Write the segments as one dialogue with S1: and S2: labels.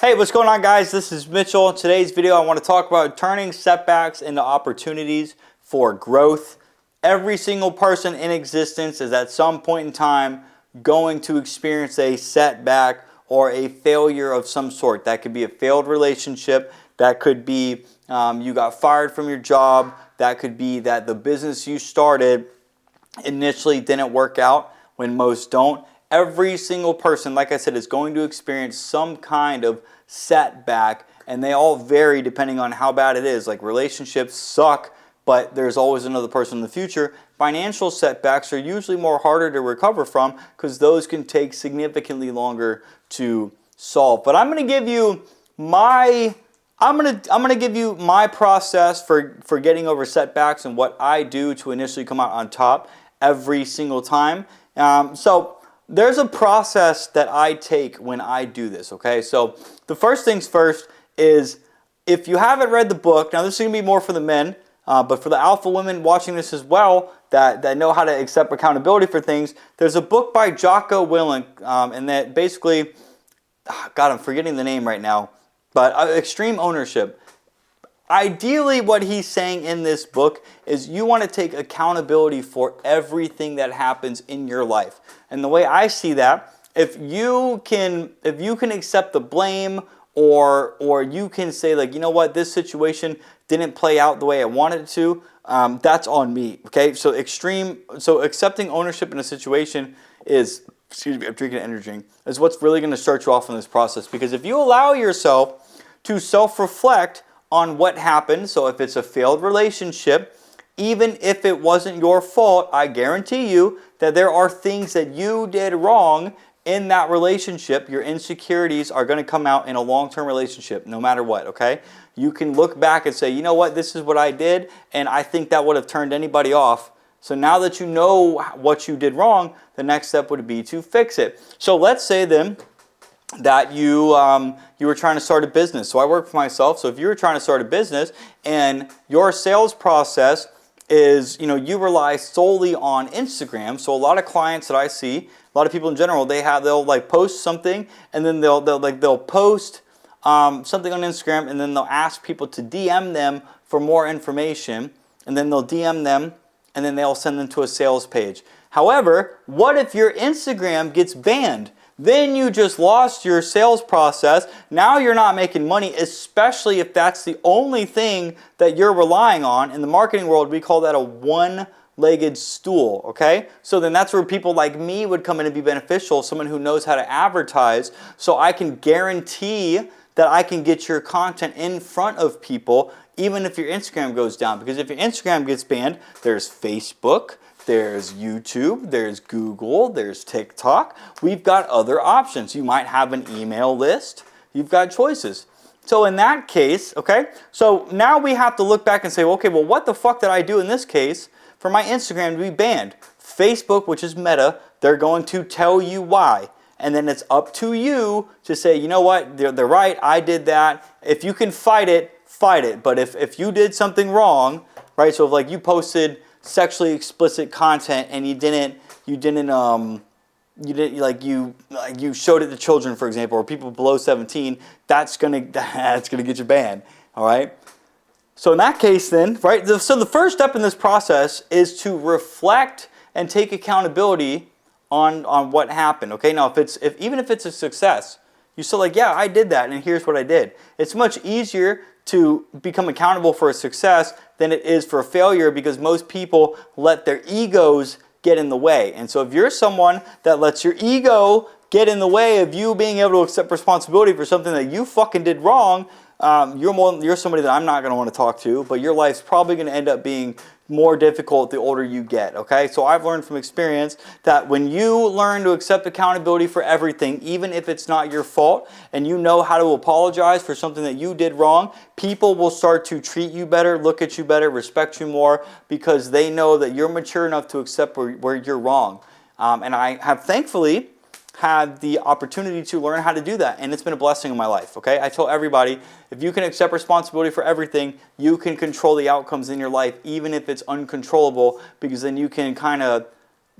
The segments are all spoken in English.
S1: Hey, what's going on, guys? This is Mitchell. In today's video, I want to talk about turning setbacks into opportunities for growth. Every single person in existence is at some point in time going to experience a setback or a failure of some sort. That could be a failed relationship. That could be you got fired from your job. That could be that the business you started initially didn't work out, when most don't. Every single person, like I said, is going to experience some kind of setback, and they all vary depending on how bad it is. Like, relationships suck, but there's always another person in the future. Financial setbacks are usually more harder to recover from because those can take significantly longer to solve. But I'm going to give you my process for getting over setbacks and what I do to initially come out on top every single time. So there's a process that I take when I do this, okay? So the first things first is, if you haven't read the book, now this is going to be more for the men, but for the alpha women watching this as well that know how to accept accountability for things, there's a book by Jocko Willink, and that basically, God, I'm forgetting the name right now, but Extreme Ownership. Ideally, what he's saying in this book is you want to take accountability for everything that happens in your life. And the way I see that, if you can accept the blame, or you can say, like, you know what, this situation didn't play out the way I wanted it to, that's on me. Okay, so accepting ownership in a situation is, excuse me, I'm drinking an energy drink, is what's really going to start you off in this process. Because if you allow yourself to self-reflect on what happened, so if it's a failed relationship, even if it wasn't your fault, I guarantee you that there are things that you did wrong in that relationship. Your insecurities are going to come out in a long-term relationship, no matter what, okay? You can look back and say, you know what, this is what I did, and I think that would have turned anybody off. So now that you know what you did wrong, the next step would be to fix it. So let's say then that you were trying to start a business. So I work for myself. So if you were trying to start a business and your sales process is, you rely solely on Instagram. So a lot of clients that I see, a lot of people in general, they'll like post something, and then they'll post something on Instagram, and then they'll ask people to DM them for more information, and then they'll DM them, and then they'll send them to a sales page. However, what if your Instagram gets banned? Then you just lost your sales process. Now you're not making money, especially if that's the only thing that you're relying on. In the marketing world, we call that a one-legged stool, okay? So then that's where people like me would come in and be beneficial, someone who knows how to advertise, so I can guarantee that I can get your content in front of people, even if your Instagram goes down. Because if your Instagram gets banned, there's Facebook, there's YouTube, there's Google, there's TikTok. We've got other options. You might have an email list. You've got choices. So in that case, okay, so now we have to look back and say, okay, well, what the fuck did I do in this case for my Instagram to be banned? Facebook, which is Meta, they're going to tell you why. And then it's up to you to say, you know what, they're right, I did that. If you can fight it, fight it. But if you did something wrong, right, so if like you posted sexually explicit content and you showed it to children, for example, or people below 17, that's gonna get you banned. All right. So in that case, then, right. So the first step in this process is to reflect and take accountability on what happened. Okay. Now, even if it's a success, you're still like, yeah, I did that, and here's what I did. It's much easier to become accountable for a success than it is for a failure, because most people let their egos get in the way. And so if you're someone that lets your ego get in the way of you being able to accept responsibility for something that you fucking did wrong, you're somebody that I'm not going to want to talk to, but your life's probably going to end up being more difficult the older you get, okay? So I've learned from experience that when you learn to accept accountability for everything, even if it's not your fault, and you know how to apologize for something that you did wrong, people will start to treat you better, look at you better, respect you more, because they know that you're mature enough to accept where you're wrong. And I have thankfully had the opportunity to learn how to do that, and it's been a blessing in my life, okay? I tell everybody, if you can accept responsibility for everything, you can control the outcomes in your life, even if it's uncontrollable, because then you can kind of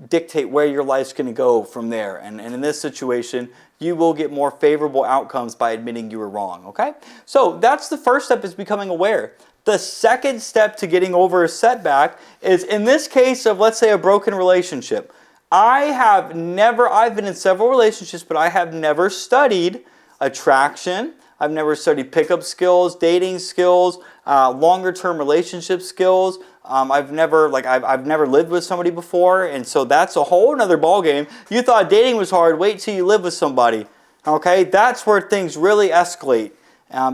S1: dictate where your life's going to go from there. And in this situation, you will get more favorable outcomes by admitting you were wrong, okay? So that's the first step, is becoming aware. The second step to getting over a setback is, in this case of, let's say, a broken relationship. I've been in several relationships, but I have never studied attraction. I've never studied pickup skills, dating skills, longer term relationship skills. I've never lived with somebody before, and so that's a whole nother ballgame. You thought dating was hard, wait till you live with somebody. Okay, that's where things really escalate.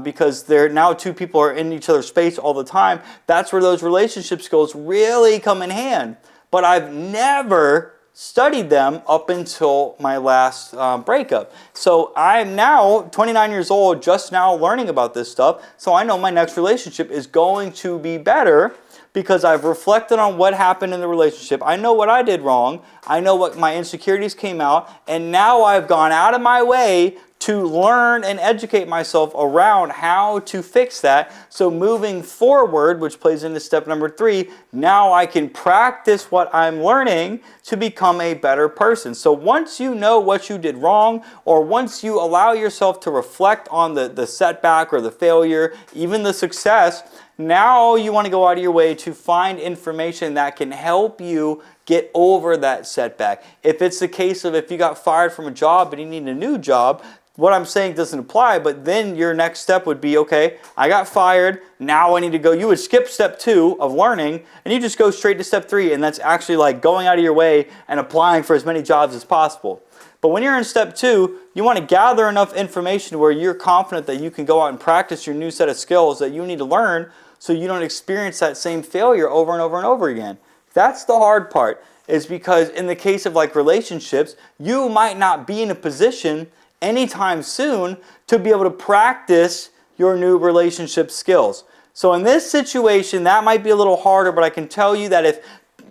S1: Because now two people are in each other's space all the time. That's where those relationship skills really come in hand. But I've never studied them up until my last breakup. So I'm now 29 years old, just now learning about this stuff. So I know my next relationship is going to be better because I've reflected on what happened in the relationship. I know what I did wrong. I know what my insecurities came out. And now I've gone out of my way to learn and educate myself around how to fix that. So moving forward, which plays into step number 3, now I can practice what I'm learning to become a better person. So once you know what you did wrong, or once you allow yourself to reflect on the setback or the failure, even the success, now you want to go out of your way to find information that can help you get over that setback. If it's the case of, if you got fired from a job and you need a new job, what I'm saying doesn't apply, but then your next step would be, okay, I got fired, now I need to go. You would skip step 2 of learning, and you just go straight to step 3, and that's actually like going out of your way and applying for as many jobs as possible. But when you're in step 2, you want to gather enough information where you're confident that you can go out and practice your new set of skills that you need to learn so you don't experience that same failure over and over and over again. That's the hard part, is because in the case of like relationships, you might not be in a position anytime soon to be able to practice your new relationship skills. So in this situation, that might be a little harder, but I can tell you that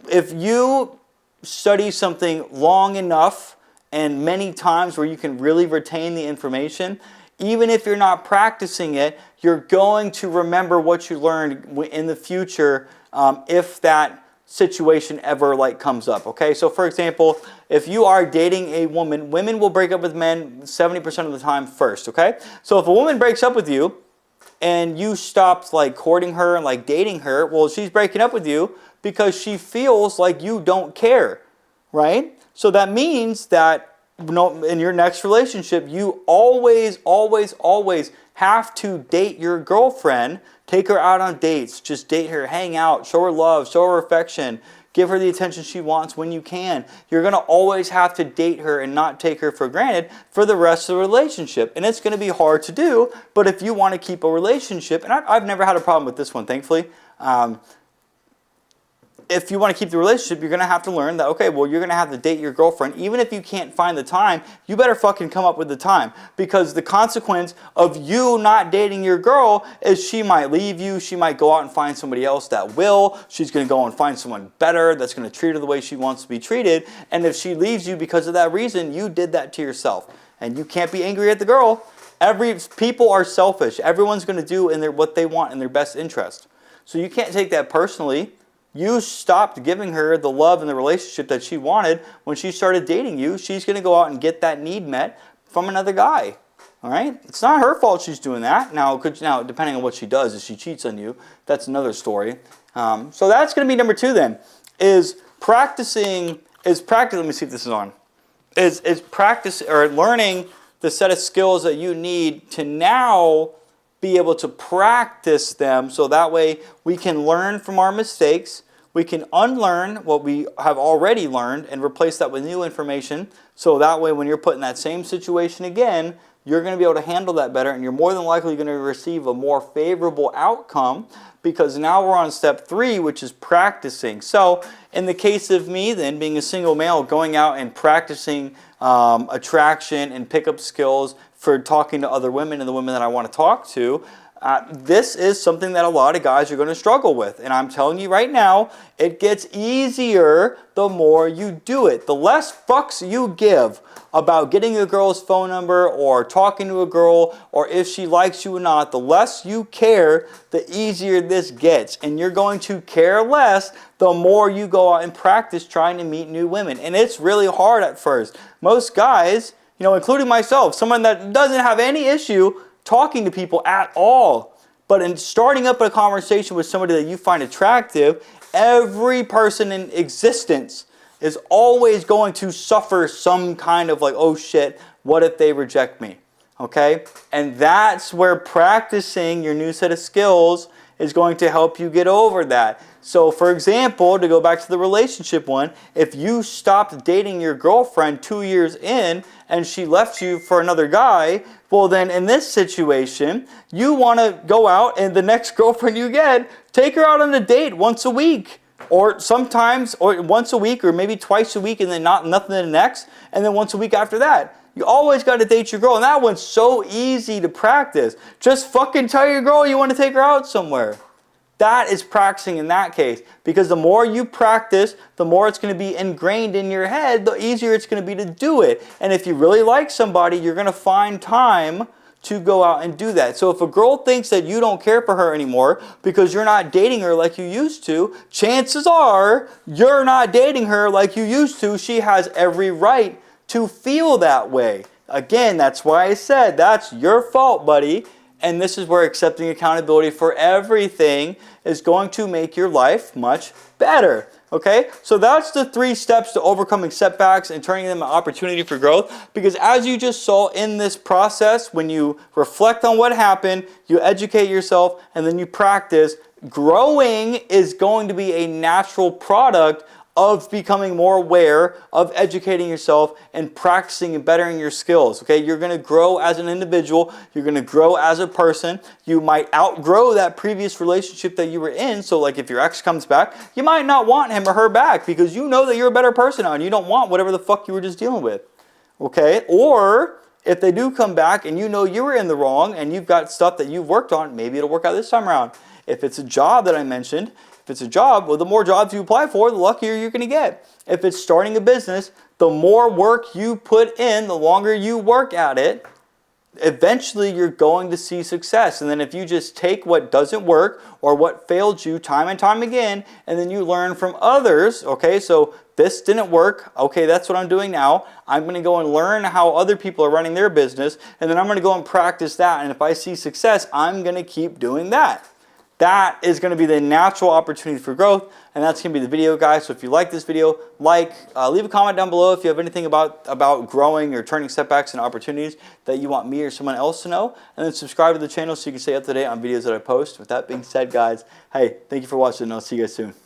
S1: if you study something long enough and many times where you can really retain the information, even if you're not practicing it, you're going to remember what you learned in the future if that situation ever comes up. Okay, so for example, if you are dating a woman, women will break up with men 70% of the time first. Okay, so if a woman breaks up with you and you stopped courting her and dating her, well, she's breaking up with you because she feels like you don't care, right? So that means that in your next relationship, you always have to date your girlfriend. Take her out on dates. Just date her, hang out, show her love, show her affection, give her the attention she wants when you can. You're going to always have to date her and not take her for granted for the rest of the relationship. And it's going to be hard to do, but if you want to keep a relationship, and I've never had a problem with this one, thankfully. If you want to keep the relationship, you're going to have to learn that, okay, well, you're going to have to date your girlfriend. Even if you can't find the time, you better fucking come up with the time. Because the consequence of you not dating your girl is she might leave you. She might go out and find somebody else that will. She's going to go and find someone better that's going to treat her the way she wants to be treated. And if she leaves you because of that reason, you did that to yourself. And you can't be angry at the girl. People are selfish. Everyone's going to do what they want in their best interest. So you can't take that personally. You stopped giving her the love and the relationship that she wanted when she started dating you. She's going to go out and get that need met from another guy. All right? It's not her fault she's doing that. Now, depending on what she does, if she cheats on you, that's another story. So that's going to be number 2 then, is practicing. Let me see if this is on. Is practice or learning the set of skills that you need to now be able to practice them, so that way we can learn from our mistakes. We can unlearn what we have already learned and replace that with new information. So that way when you're put in that same situation again, you're going to be able to handle that better, and you're more than likely going to receive a more favorable outcome, because now we're on step 3, which is practicing. So in the case of me then, being a single male, going out and practicing attraction and pickup skills for talking to other women and the women that I want to talk to. This is something that a lot of guys are going to struggle with. And I'm telling you right now, it gets easier the more you do it. The less fucks you give about getting a girl's phone number or talking to a girl or if she likes you or not, the less you care, the easier this gets. And you're going to care less the more you go out and practice trying to meet new women. And it's really hard at first. Most guys, including myself, someone that doesn't have any issue talking to people at all, but in starting up a conversation with somebody that you find attractive, every person in existence is always going to suffer some kind of like, oh shit, what if they reject me? Okay? And that's where practicing your new set of skills is going to help you get over that. So for example, to go back to the relationship one, if you stopped dating your girlfriend 2 years in and she left you for another guy, well then in this situation, you want to go out and the next girlfriend you get, take her out on a date once a week. Or sometimes, or once a week, or maybe twice a week, and then nothing the next, and then once a week after that. You always got to date your girl, and that one's so easy to practice. Just fucking tell your girl you want to take her out somewhere. That is practicing in that case, because the more you practice, the more it's going to be ingrained in your head, the easier it's going to be to do it. And if you really like somebody, you're going to find time to go out and do that. So if a girl thinks that you don't care for her anymore because you're not dating her like you used to, chances are you're not dating her like you used to. She has every right to feel that way. Again, that's why I said that's your fault, buddy. And this is where accepting accountability for everything is going to make your life much better. Okay, so that's the 3 steps to overcoming setbacks and turning them an opportunity for growth. Because as you just saw in this process, when you reflect on what happened, you educate yourself, and then you practice, growing is going to be a natural product of becoming more aware, of educating yourself, and practicing and bettering your skills. Okay, you're going to grow as an individual. You're going to grow as a person. You might outgrow that previous relationship that you were in. So like if your ex comes back, you might not want him or her back because you know that you're a better person now and you don't want whatever the fuck you were just dealing with. Okay, or if they do come back and you know you were in the wrong and you've got stuff that you've worked on, maybe it'll work out this time around. If it's a job that I mentioned, if it's a job, well, the more jobs you apply for, the luckier you're going to get. If it's starting a business, the more work you put in, the longer you work at it, eventually you're going to see success. And then if you just take what doesn't work or what failed you time and time again, and then you learn from others, okay, so this didn't work, okay, that's what I'm doing now. I'm going to go and learn how other people are running their business, and then I'm going to go and practice that. And if I see success, I'm going to keep doing that. That is going to be the natural opportunity for growth, and that's going to be the video, guys. So if you like this video, leave a comment down below if you have anything about growing or turning setbacks into opportunities that you want me or someone else to know, and then subscribe to the channel so you can stay up to date on videos that I post. With that being said, guys, hey, thank you for watching, and I'll see you guys soon.